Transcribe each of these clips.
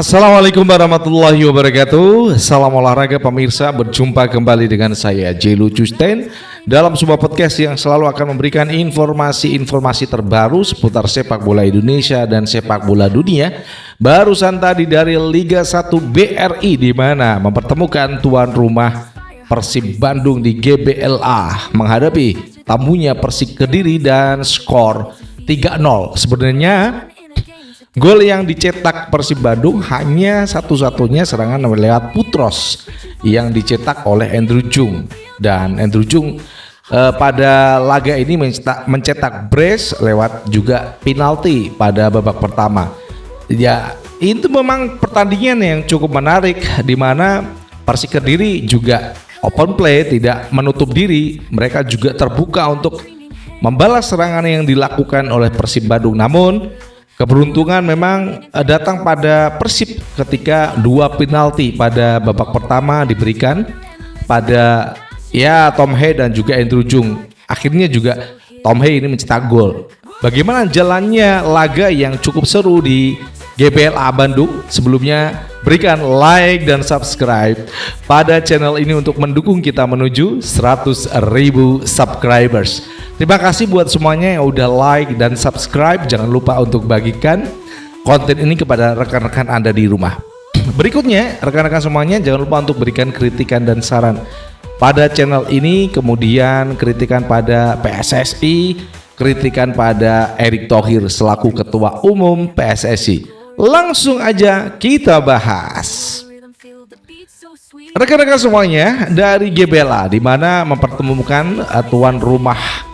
Assalamualaikum warahmatullahi wabarakatuh. Salam olahraga pemirsa, berjumpa kembali dengan saya Jelu Custen dalam sebuah podcast yang selalu akan memberikan informasi-informasi terbaru seputar sepak bola Indonesia dan sepak bola dunia. Barusan tadi dari Liga 1 BRI di mana mempertemukan tuan rumah Persib Bandung di GBLA menghadapi tamunya Persik Kediri dan skor 3-0. Sebenarnya gol yang dicetak Persib Bandung hanya satu-satunya serangan lewat Putros yang dicetak oleh Andrew Jung, dan Andrew Jung pada laga ini mencetak brace lewat juga penalti pada babak pertama. Ya, itu memang pertandingan yang cukup menarik di mana Persik Kediri juga open play, tidak menutup diri. Mereka juga terbuka untuk membalas serangan yang dilakukan oleh Persib Bandung. Namun keberuntungan memang datang pada Persib ketika dua penalti pada babak pertama diberikan pada Tom Hei dan juga Andrew Jung. Akhirnya juga Tom Hei ini mencetak gol. Bagaimana jalannya laga yang cukup seru di GBLA Bandung? Sebelumnya berikan like dan subscribe pada channel ini untuk mendukung kita menuju 100.000 subscribers. Terima kasih buat semuanya yang udah like dan subscribe. Jangan lupa untuk bagikan konten ini kepada rekan-rekan Anda di rumah. Berikutnya, rekan-rekan semuanya jangan lupa untuk berikan kritikan dan saran pada channel ini. Kemudian kritikan pada PSSI, kritikan pada Erick Thohir selaku Ketua Umum PSSI. Langsung aja kita bahas. Rekan-rekan semuanya, dari GBLA di mana mempertemukan tuan rumah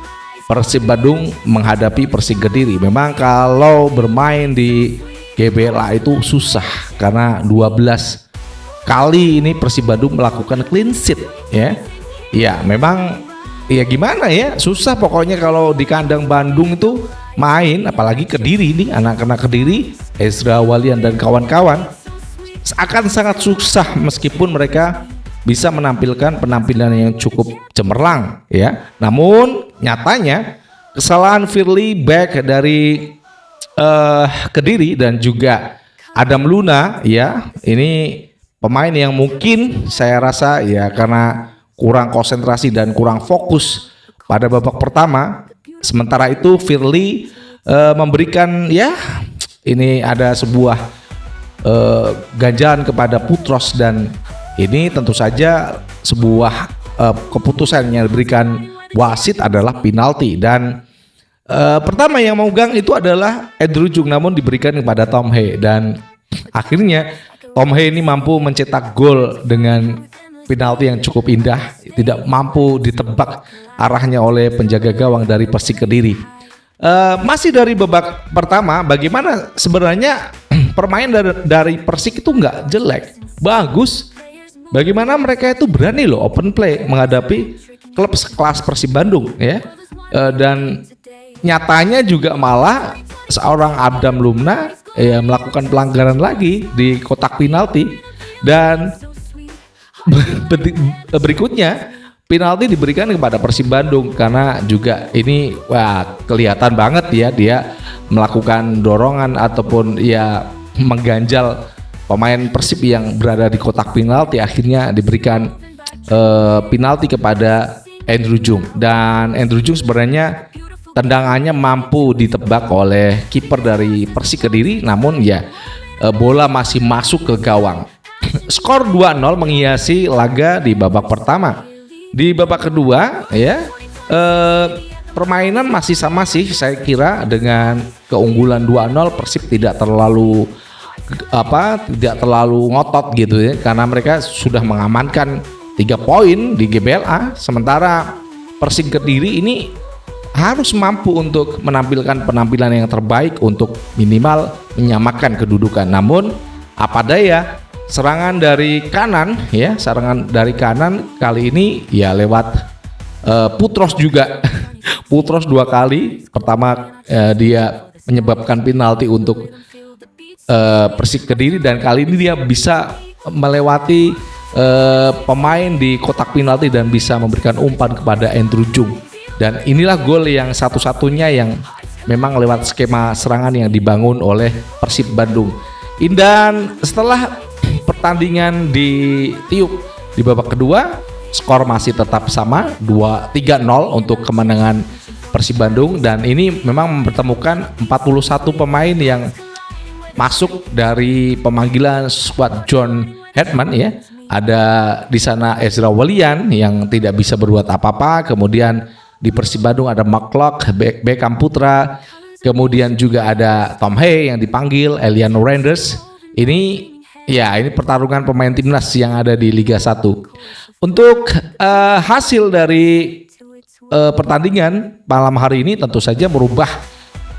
Persib Bandung menghadapi Persik Kediri. Memang kalau bermain di GBLA itu susah karena 12 kali ini Persib Bandung melakukan clean sheet ya. Ya, memang ya gimana ya, susah pokoknya kalau di kandang Bandung itu main, apalagi Kediri nih, anak-anak Kediri, Ezra Walian dan kawan-kawan akan sangat susah meskipun mereka bisa menampilkan penampilan yang cukup cemerlang ya. Namun nyatanya kesalahan Firly back dari Kediri dan juga Adam Luna ya, ini pemain yang mungkin saya rasa ya karena kurang konsentrasi dan kurang fokus pada babak pertama. Sementara itu Firly memberikan ya, ini ada sebuah ganjalan kepada Putros, dan ini tentu saja sebuah keputusan yang diberikan wasit adalah penalti. Dan pertama yang memegang itu adalah Andrew Jung, namun diberikan kepada Tom Hei, dan akhirnya Tom Hei ini mampu mencetak gol dengan penalti yang cukup indah, tidak mampu ditebak arahnya oleh penjaga gawang dari Persik Kediri. Masih dari babak pertama, bagaimana sebenarnya permainan dari Persik itu nggak jelek, bagus. Bagaimana mereka itu berani loh open play menghadapi klub sekelas Persib Bandung ya. Dan nyatanya juga malah seorang Adam Luna ya melakukan pelanggaran lagi di kotak penalti, dan berikutnya penalti diberikan kepada Persib Bandung karena juga ini kelihatan banget ya dia melakukan dorongan ataupun ya mengganjal pemain Persib yang berada di kotak penalti. Akhirnya diberikan penalti kepada Andrew Jung, dan Andrew Jung sebenarnya tendangannya mampu ditebak oleh kiper dari Persik Kediri, namun ya bola masih masuk ke gawang. Skor 2-0 menghiasi laga di babak pertama. Di babak kedua ya permainan masih sama sih saya kira, dengan keunggulan 2-0 Persib tidak terlalu ngotot gitu ya, karena mereka sudah mengamankan 3 poin di GBLA. Sementara Persik Kediri ini harus mampu untuk menampilkan penampilan yang terbaik untuk minimal menyamakan kedudukan. Namun apa daya, serangan dari kanan kali ini ya lewat Putros juga. Putros 2 kali, pertama dia menyebabkan penalti untuk Persik Kediri, dan kali ini dia bisa melewati pemain di kotak penalti dan bisa memberikan umpan kepada Andrew Jung. Dan inilah gol yang satu-satunya yang memang lewat skema serangan yang dibangun oleh Persib Bandung. Dan setelah pertandingan ditiup di babak kedua, skor masih tetap sama 3-0 untuk kemenangan Persib Bandung, dan ini memang mempertemukan 41 pemain yang masuk dari pemanggilan skuad John Hetman ya. Ada di sana Ezra Walian yang tidak bisa berbuat apa-apa, kemudian di Persib Bandung ada McLeod, Beckham Putra, kemudian juga ada Tom Hey yang dipanggil, Eliano Renders. Ini pertarungan pemain timnas yang ada di Liga 1. Untuk hasil dari pertandingan malam hari ini tentu saja merubah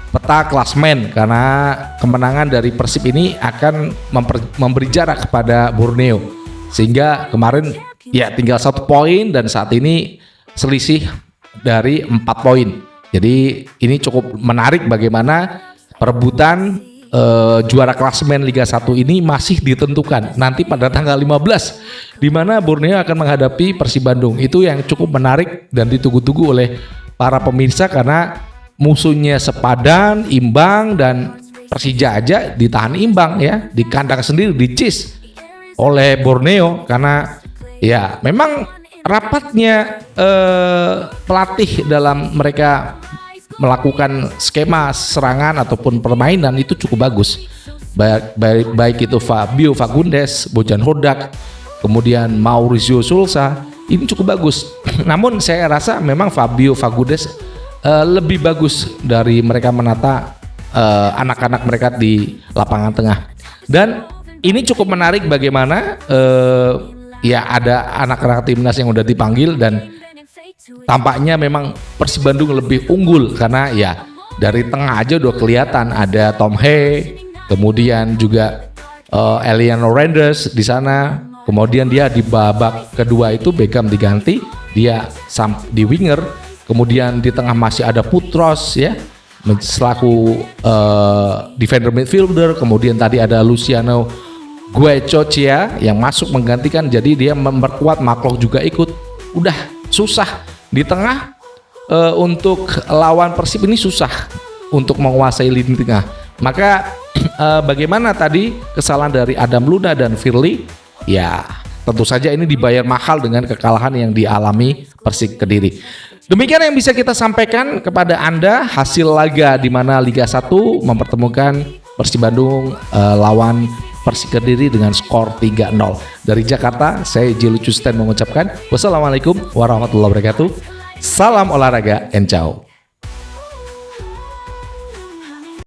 peta klasmen, karena kemenangan dari Persib ini akan memberi jarak kepada Borneo, sehingga kemarin ya tinggal 1 poin dan saat ini selisih dari 4 poin. Jadi ini cukup menarik bagaimana perebutan juara klasemen Liga 1 ini masih ditentukan nanti pada tanggal 15, di mana Borneo akan menghadapi Persib Bandung. Itu yang cukup menarik dan ditunggu-tunggu oleh para pemirsa, karena musuhnya sepadan, imbang, dan Persija aja ditahan imbang ya di kandang sendiri, di CIS oleh Borneo, karena ya memang rapatnya pelatih dalam mereka melakukan skema serangan ataupun permainan itu cukup bagus. Baik itu Fabio Fagundes, Bojan Hodak, kemudian Mauricio Sousa, ini cukup bagus. Namun saya rasa memang Fabio Fagundes lebih bagus dari mereka menata anak-anak mereka di lapangan tengah. Dan ini cukup menarik bagaimana ya ada anak-anak timnas yang udah dipanggil, dan tampaknya memang Persib Bandung lebih unggul, karena ya dari tengah aja udah kelihatan ada Tom Hey, kemudian juga Eliano Renders di sana. Kemudian dia di babak kedua itu Beckham diganti, dia di winger. Kemudian di tengah masih ada Putros ya selaku defender midfielder. Kemudian tadi ada Luciano Guechochia yang masuk menggantikan, jadi dia memperkuat. McLeod juga ikut. Udah susah di tengah untuk lawan Persib ini, susah untuk menguasai lini tengah. Maka bagaimana tadi kesalahan dari Adam Luna dan Firly, ya tentu saja ini dibayar mahal dengan kekalahan yang dialami Persik Kediri. Demikian yang bisa kita sampaikan kepada Anda hasil laga di mana Liga 1 mempertemukan Persib Bandung lawan Persik Kediri dengan skor 3-0. Dari Jakarta, saya Jelu Custen mengucapkan wassalamualaikum warahmatullahi wabarakatuh. Salam olahraga and ciao.